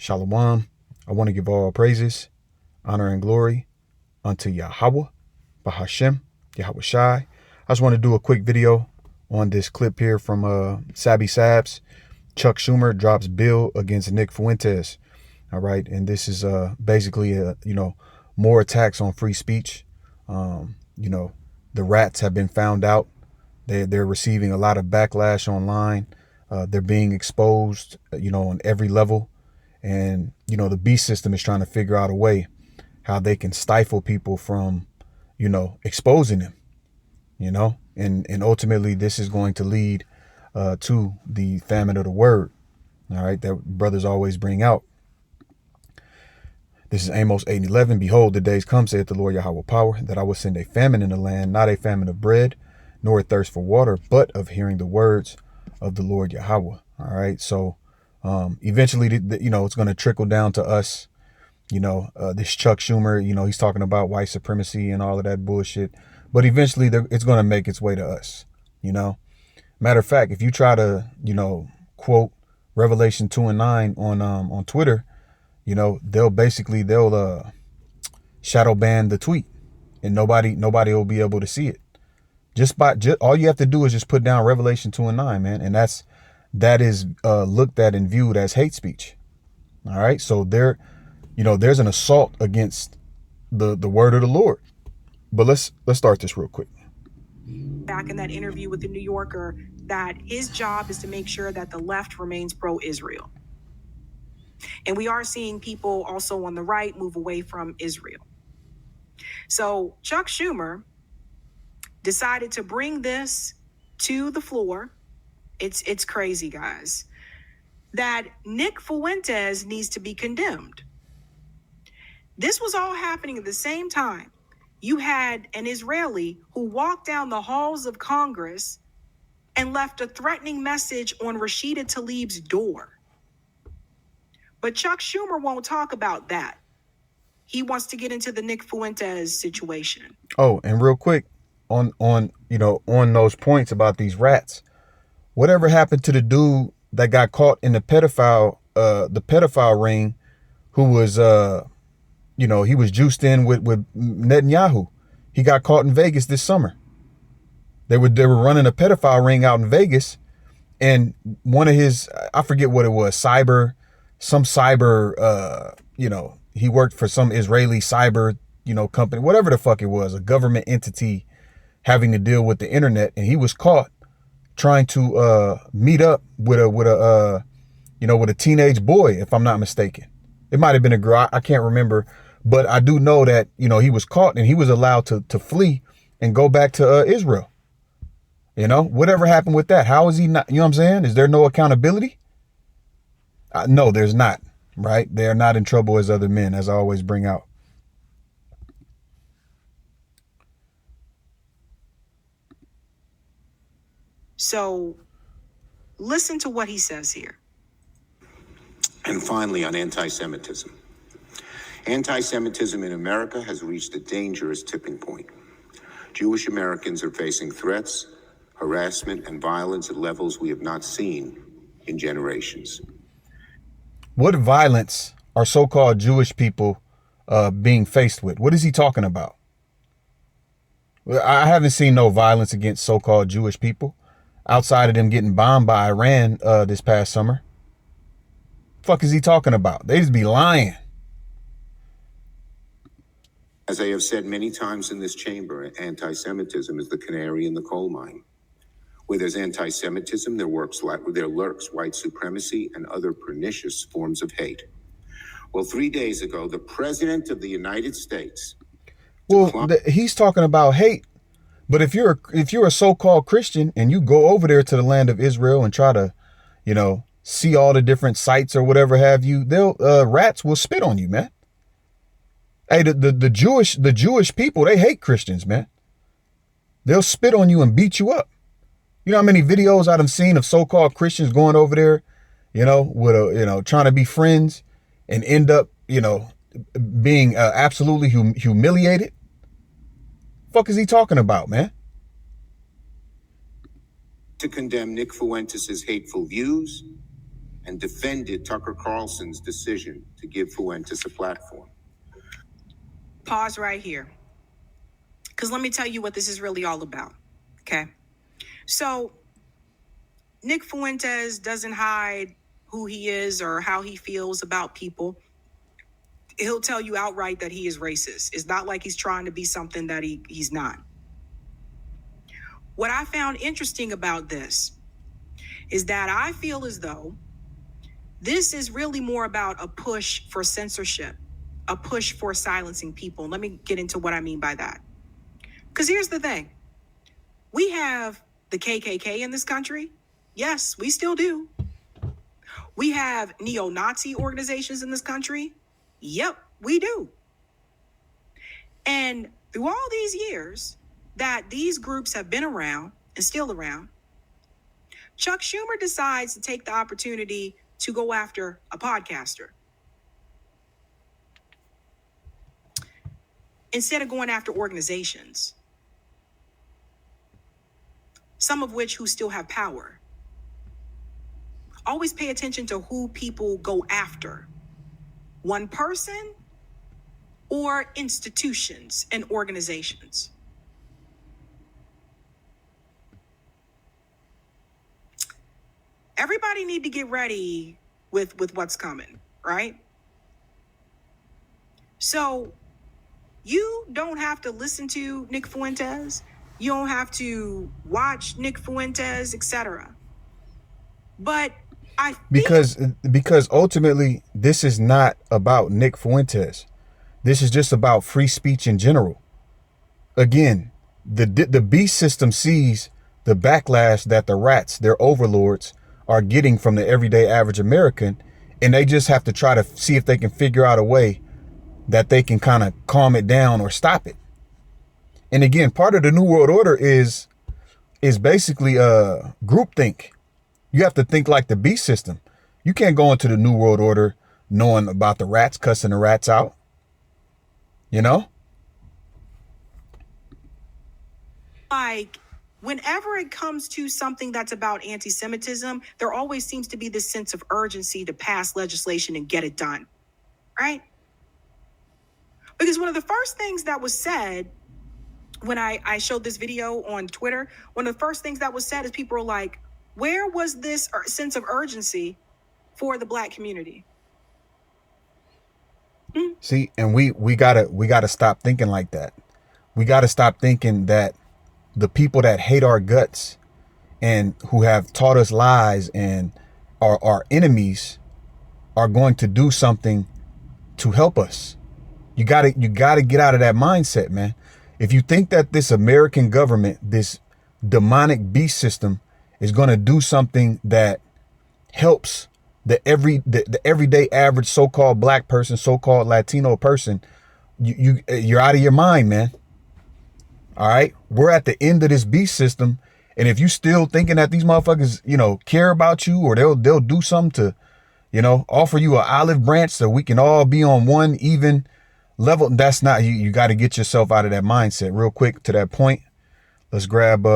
Shalom. I want to give all praises, honor, and glory unto Yahweh, Bahashem, Yahweh Shai. I just want to do a quick video on this clip here from Sabby Sabs. Chuck Schumer drops bill against Nick Fuentes. All right. And this is basically, more attacks on free speech. The rats have been found out. They're receiving a lot of backlash online. They're being exposed, on every level. And, the beast system is trying to figure out a way how they can stifle people from, exposing them, and ultimately this is going to lead to the famine of the word. All right. That brothers always bring out. This is Amos 8:11. Behold, the days come, saith the Lord Yahweh power, that I will send a famine in the land, not a famine of bread, nor a thirst for water, but of hearing the words of the Lord Yahweh. All right. So eventually, it's going to trickle down to us. This Chuck Schumer, he's talking about white supremacy and all of that bullshit. But eventually it's going to make its way to us. Matter of fact, if you try to, quote Revelation 2:9 on Twitter, they'll shadow ban the tweet and nobody will be able to see it. All you have to do is just put down Revelation 2:9, man. And that is looked at and viewed as hate speech. All right. So there's an assault against the word of the Lord. But let's start this real quick. Back in that interview with the New Yorker, that his job is to make sure that the left remains pro-Israel. And we are seeing people also on the right move away from Israel. So Chuck Schumer decided to bring this to the floor. It's crazy, guys, that Nick Fuentes needs to be condemned. This was all happening at the same time. You had an Israeli who walked down the halls of Congress and left a threatening message on Rashida Tlaib's door. But Chuck Schumer won't talk about that. He wants to get into the Nick Fuentes situation. Oh, and real quick on those points about these rats, whatever happened to the dude that got caught in the pedophile ring, who was, he was juiced in with Netanyahu. He got caught in Vegas this summer. They were running a pedophile ring out in Vegas, and one of his, I forget what it was, he worked for some Israeli cyber, company, whatever the fuck it was, a government entity having to deal with the internet. And he was caught trying to meet up with a teenage boy, if I'm not mistaken. It might have been a girl. I can't remember. But I do know that, he was caught and he was allowed to flee and go back to Israel. Whatever happened with that? How is he not? You know what I'm saying? Is there no accountability? No, there's not. Right? They are not in trouble as other men, as I always bring out. So listen to what he says here. And finally, on anti-Semitism. Anti-Semitism in America has reached a dangerous tipping point. Jewish Americans are facing threats, harassment, and violence at levels we have not seen in generations. What violence are so-called Jewish people being faced with? What is he talking about? I haven't seen no violence against so-called Jewish people outside of them getting bombed by Iran this past summer. Fuck is he talking about? They just be lying. As I have said many times in this chamber, anti-Semitism is the canary in the coal mine. Where there's anti-Semitism, there lurks white supremacy and other pernicious forms of hate. Well, 3 days ago, the President of the United States. Well, he's talking about hate. But if you're a so-called Christian and you go over there to the land of Israel and try to, see all the different sites or whatever have you, rats will spit on you, man. Hey, the Jewish people, they hate Christians, man. They'll spit on you and beat you up. You know how many videos I've seen of so-called Christians going over there, with trying to be friends and end up, being absolutely humiliated. Fuck is he talking about, man? To condemn Nick Fuentes' hateful views and defended Tucker Carlson's decision to give Fuentes a platform. Pause right here. Because let me tell you what this is really all about. Okay. So Nick Fuentes doesn't hide who he is or how he feels about people. He'll tell you outright that he is racist. It's not like he's trying to be something that he's not. What I found interesting about this is that I feel as though this is really more about a push for censorship, a push for silencing people. Let me get into what I mean by that. Because here's the thing. We have the KKK in this country. Yes, we still do. We have neo-Nazi organizations in this country. Yep, we do. And through all these years that these groups have been around and still around, Chuck Schumer decides to take the opportunity to go after a podcaster instead of going after organizations, some of which who still have power. Always pay attention to who people go after. One person or institutions and organizations. Everybody need to get ready with what's coming, right? So you don't have to listen to Nick Fuentes. You don't have to watch Nick Fuentes, etc. But I think because ultimately this is not about Nick Fuentes. This is just about free speech in general. Again, the beast system sees the backlash that the rats, their overlords, are getting from the everyday average American, and they just have to try to see if they can figure out a way that they can kind of calm it down or stop it. And again, part of the New World Order is basically groupthink. You have to think like the beast system. You can't go into the New World Order knowing about the rats, cussing the rats out. You know? Like, whenever it comes to something that's about anti-Semitism, there always seems to be this sense of urgency to pass legislation and get it done, right? Because one of the first things that was said when I showed this video on Twitter, one of the first things that was said is people were like, where was this sense of urgency for the Black community? See, and we gotta stop thinking like that. We gotta stop thinking that the people that hate our guts and who have taught us lies and are our enemies are going to do something to help us. You gotta get out of that mindset, man. If you think that this American government, this demonic beast system, is going to do something that helps the everyday average so-called Black person, so-called Latino person, you're out of your mind, man. All right, we're at the end of this beast system, and if you still thinking that these motherfuckers, care about you, or they'll do something to, offer you an olive branch so we can all be on one even level, that's not you. You got to get yourself out of that mindset real quick. To that point, let's grab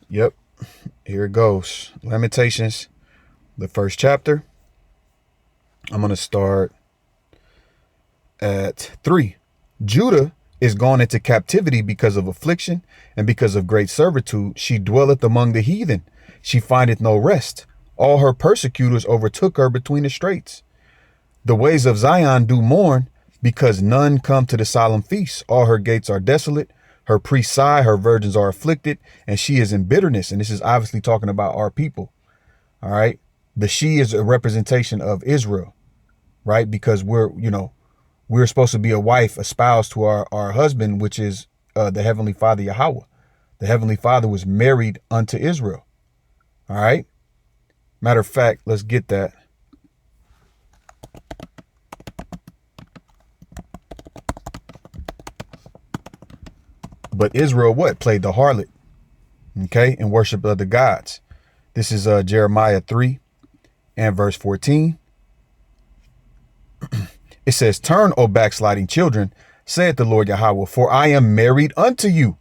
yep, here it goes. Lamentations, the first chapter. I'm gonna start at 3. Judah is gone into captivity because of affliction and because of great servitude. She dwelleth among the heathen. She findeth no rest. All her persecutors overtook her between the straits. The ways of Zion do mourn, because none come to the solemn feast. All her gates are desolate. Her priests sigh, her virgins are afflicted, and she is in bitterness. And this is obviously talking about our people. All right. The she is a representation of Israel, right? Because we're supposed to be a wife, a spouse to our husband, which is the Heavenly Father, Yahweh. The Heavenly Father was married unto Israel. All right. Matter of fact, let's get that. But Israel what? Played the harlot, okay, and worship other gods. This is Jeremiah 3 and verse 14. It says, turn, O backsliding children, saith the Lord Yahweh, for I am married unto you.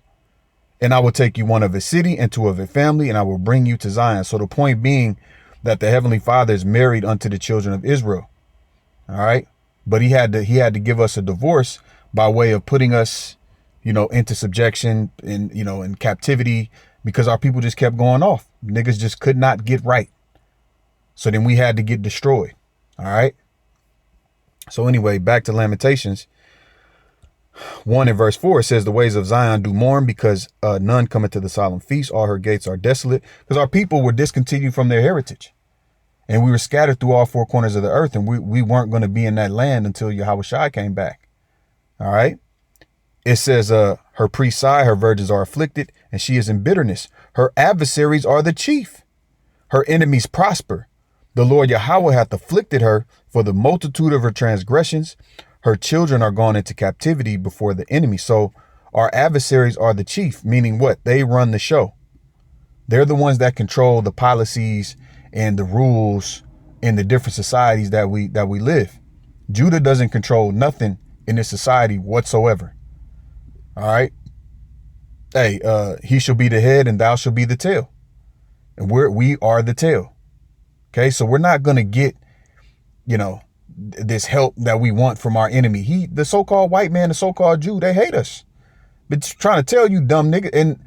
And I will take you one of his city and two of his family, and I will bring you to Zion. So the point being that the Heavenly Father is married unto the children of Israel. All right. But he had to give us a divorce by way of putting us, into subjection and, in captivity, because our people just kept going off. Niggas just could not get right. So then we had to get destroyed. All right. So anyway, back to Lamentations 1 and verse 4, it says, the ways of Zion do mourn because none come into the solemn feast. All her gates are desolate, because our people were discontinued from their heritage. And we were scattered through all four corners of the earth. And we weren't going to be in that land until Yahushua came back. All right. It says, her priests sigh, her virgins are afflicted, and she is in bitterness. Her adversaries are the chief. Her enemies prosper. The Lord Yahweh hath afflicted her for the multitude of her transgressions. Her children are gone into captivity before the enemy. So our adversaries are the chief, meaning what? They run the show. They're the ones that control the policies and the rules in the different societies that we live. Judah doesn't control nothing in this society whatsoever. All right. Hey, he shall be the head and thou shall be the tail. And we are the tail. Okay, so we're not going to get, this help that we want from our enemy. The so-called white man, the so-called Jew, they hate us. But trying to tell you, dumb nigga, and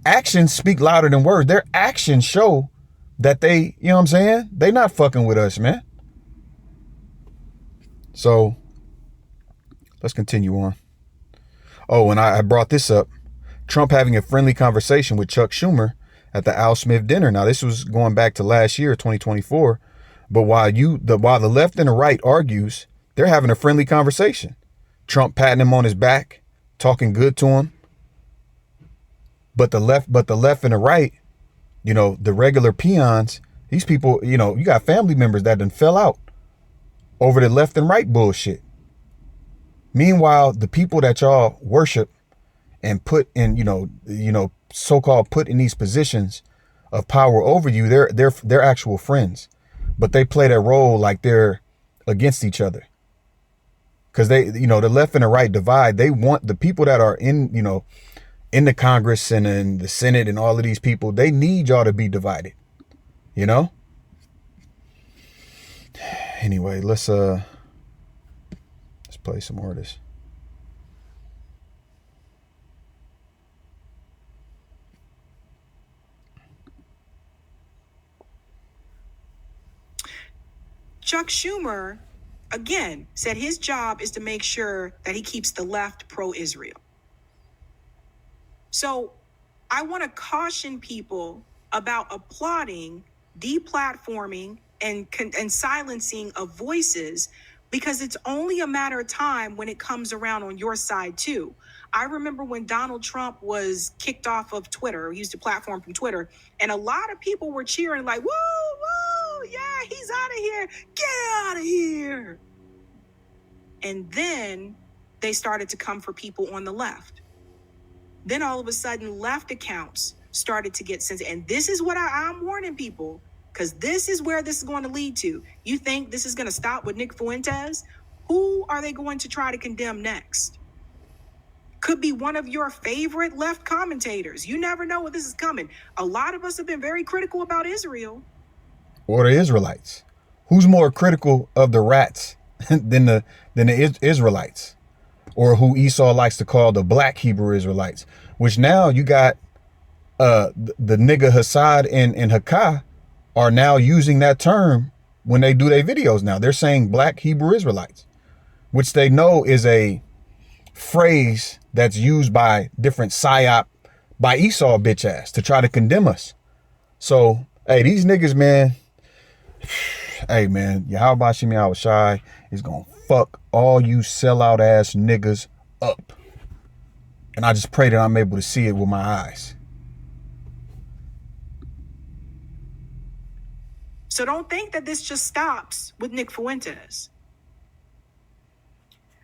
actions speak louder than words. Their actions show that they, you know what I'm saying? They not fucking with us, man. So let's continue on. Oh, and I brought this up. Trump having a friendly conversation with Chuck Schumer at the Al Smith dinner. Now, this was going back to last year, 2024. But while the left and the right argues, they're having a friendly conversation. Trump patting him on his back, talking good to him. But the left and the right, the regular peons, these people, you got family members that done fell out over the left and right bullshit. Meanwhile, the people that y'all worship and put in, so-called put in these positions of power over you, they're actual friends. But they play that role like they're against each other. Because they, the left and the right divide. They want the people that are in the Congress and in the Senate and all of these people, they need y'all to be divided. Anyway, let's play some more of this. Chuck Schumer, again, said his job is to make sure that he keeps the left pro-Israel. So I want to caution people about applauding, deplatforming, and silencing of voices, because it's only a matter of time when it comes around on your side too. I remember when Donald Trump was kicked off of Twitter, he used to platform from Twitter, and a lot of people were cheering like, woo, woo, yeah, he's out of here, get out of here. And then they started to come for people on the left. Then all of a sudden, left accounts started to get sensitive. And this is what I'm warning people, because this is where this is going to lead to. You think this is going to stop with Nick Fuentes? Who are they going to try to condemn next? Could be one of your favorite left commentators. You never know what this is coming. A lot of us have been very critical about Israel. Or the Israelites. Who's more critical of the rats than the Israelites? Or who Esau likes to call the black Hebrew Israelites, which now you got the nigga Hassad and Hakah are now using that term when they do their videos now. They're saying black Hebrew Israelites, which they know is a phrase that's used by different psyop, by Esau bitch ass to try to condemn us. So, hey, these niggas, man, hey, man, Yahweh Shimi Yahushai is going to fuck all you sellout ass niggas up. And I just pray that I'm able to see it with my eyes. So don't think that this just stops with Nick Fuentes.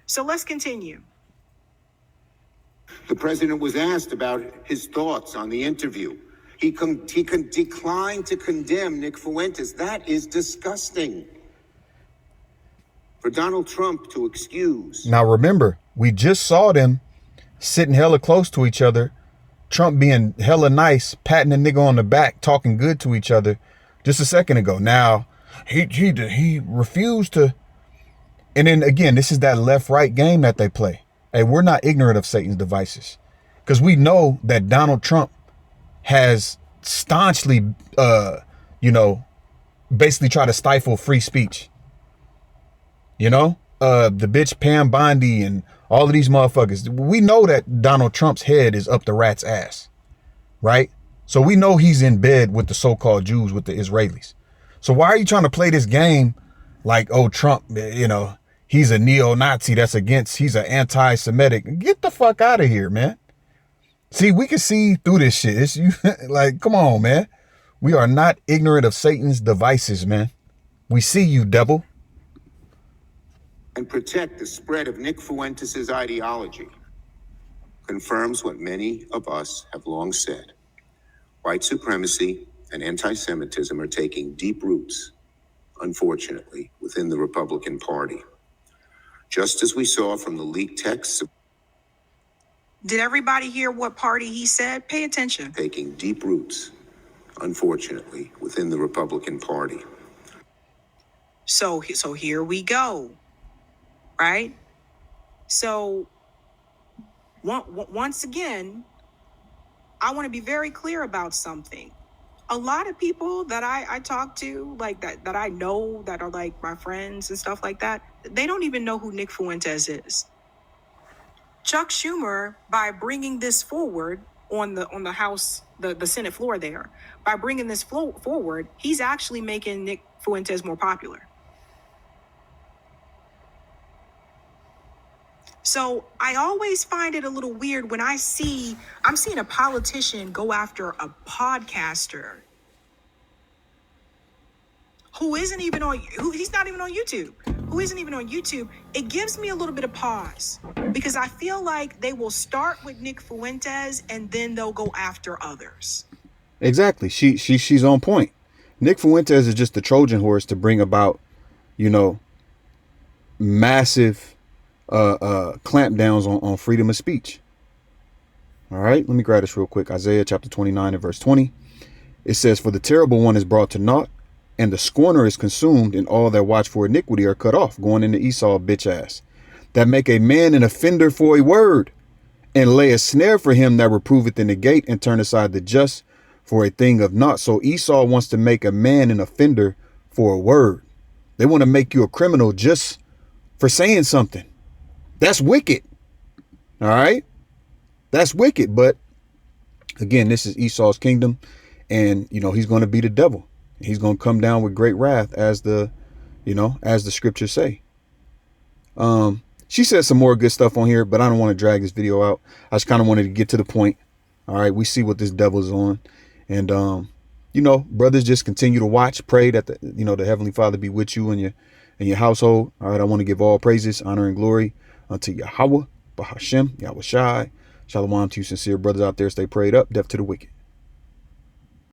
So let's continue. The president was asked about his thoughts on the interview. He declined to condemn Nick Fuentes. That is disgusting. For Donald Trump to excuse. Now remember, we just saw them sitting hella close to each other, Trump being hella nice, patting a nigga on the back, talking good to each other just a second ago. Now, he refused to. And then again, this is that left-right game that they play. Hey, we're not ignorant of Satan's devices, because we know that Donald Trump has staunchly, basically tried to stifle free speech. The bitch Pam Bondi and all of these motherfuckers. We know that Donald Trump's head is up the rat's ass, right? So we know he's in bed with the so-called Jews, with the Israelis. So why are you trying to play this game like, oh, Trump, he's a neo-Nazi he's an anti-Semitic? Get the fuck out of here, man. See, we can see through this shit. Like, come on, man. We are not ignorant of Satan's devices, man. We see you, devil. And protect the spread of Nick Fuentes' ideology confirms what many of us have long said. White supremacy and anti-Semitism are taking deep roots, unfortunately, within the Republican Party. Just as we saw from the leaked texts. Did everybody hear what party he said? Pay attention. Taking deep roots, unfortunately, within the Republican Party. So here we go, right? So once again, I want to be very clear about something. A lot of people that I talk to, like that I know, that are like my friends and stuff like that, they don't even know who Nick Fuentes is. Chuck Schumer, by bringing this forward on the House, the Senate floor there, by bringing this forward, he's actually making Nick Fuentes more popular. So I always find it a little weird when I'm seeing a politician go after a podcaster he's not even on YouTube, who isn't even on YouTube. It gives me a little bit of pause, because I feel like they will start with Nick Fuentes and then they'll go after others. Exactly. She's on point. Nick Fuentes is just the Trojan horse to bring about, massive clampdowns on freedom of speech. All right, let me grab this real quick. Isaiah chapter 29 and verse 20. It says, "For the terrible one is brought to naught, and the scorner is consumed, and all that watch for iniquity are cut off," going into Esau, bitch ass, "that make a man an offender for a word, and lay a snare for him that reproveth in the gate, and turn aside the just for a thing of naught." So Esau wants to make a man an offender for a word. They want to make you a criminal just for saying something. That's wicked. All right. That's wicked. But again, this is Esau's kingdom, and he's going to be the devil. He's going to come down with great wrath, as the scriptures say. She said some more good stuff on here, but I don't want to drag this video out. I just kind of wanted to get to the point. All right, we see what this devil's on, and brothers, just continue to watch, pray that the Heavenly Father be with you and your household. All right, I want to give all praises, honor, and glory unto Yahweh, Bahashem, Yahweh Shai. Shalom to you sincere brothers out there. Stay prayed up. Death to the wicked.